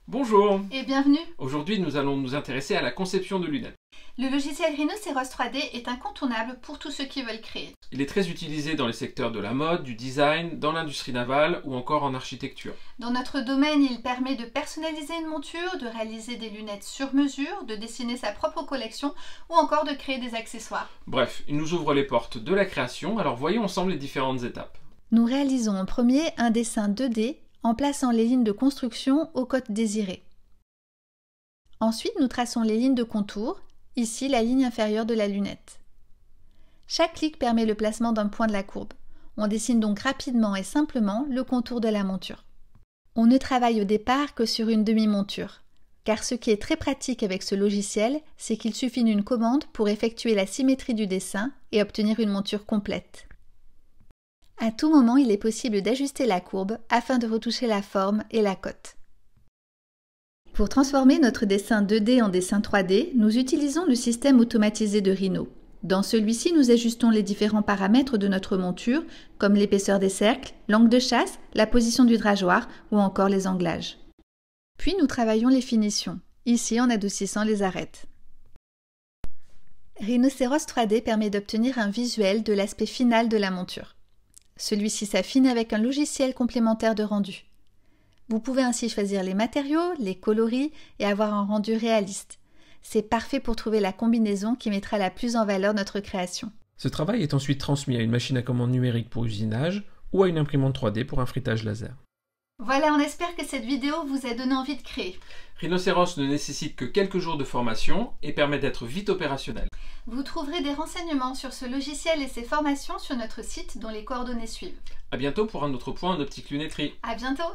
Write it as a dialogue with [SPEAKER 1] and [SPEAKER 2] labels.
[SPEAKER 1] Bonjour!
[SPEAKER 2] Et bienvenue!
[SPEAKER 1] Aujourd'hui, nous allons nous intéresser à la conception de lunettes.
[SPEAKER 2] Le logiciel Rhinoceros 3D est incontournable pour tous ceux qui veulent créer.
[SPEAKER 1] Il est très utilisé dans les secteurs de la mode, du design, dans l'industrie navale ou encore en architecture.
[SPEAKER 2] Dans notre domaine, il permet de personnaliser une monture, de réaliser des lunettes sur mesure, de dessiner sa propre collection ou encore de créer des accessoires.
[SPEAKER 1] Bref, il nous ouvre les portes de la création, alors voyons ensemble les différentes étapes.
[SPEAKER 2] Nous réalisons en premier un dessin 2D en plaçant les lignes de construction aux côtes désirées. Ensuite, nous traçons les lignes de contour, ici la ligne inférieure de la lunette. Chaque clic permet le placement d'un point de la courbe. On dessine donc rapidement et simplement le contour de la monture. On ne travaille au départ que sur une demi-monture, car ce qui est très pratique avec ce logiciel, c'est qu'il suffit d'une commande pour effectuer la symétrie du dessin et obtenir une monture complète. À tout moment, il est possible d'ajuster la courbe afin de retoucher la forme et la cote. Pour transformer notre dessin 2D en dessin 3D, nous utilisons le système automatisé de Rhino. Dans celui-ci, nous ajustons les différents paramètres de notre monture, comme l'épaisseur des cercles, l'angle de chasse, la position du drageoir ou encore les anglages. Puis nous travaillons les finitions, ici en adoucissant les arêtes. Rhinoceros 3D permet d'obtenir un visuel de l'aspect final de la monture. Celui-ci s'affine avec un logiciel complémentaire de rendu. Vous pouvez ainsi choisir les matériaux, les coloris et avoir un rendu réaliste. C'est parfait pour trouver la combinaison qui mettra la plus en valeur notre création.
[SPEAKER 1] Ce travail est ensuite transmis à une machine à commande numérique pour usinage ou à une imprimante 3D pour un frittage laser.
[SPEAKER 2] Voilà, on espère que cette vidéo vous a donné envie de créer.
[SPEAKER 1] Rhinoceros ne nécessite que quelques jours de formation et permet d'être vite opérationnel.
[SPEAKER 2] Vous trouverez des renseignements sur ce logiciel et ses formations sur notre site dont les coordonnées suivent.
[SPEAKER 1] A bientôt pour un autre point en optique lunetterie.
[SPEAKER 2] À bientôt!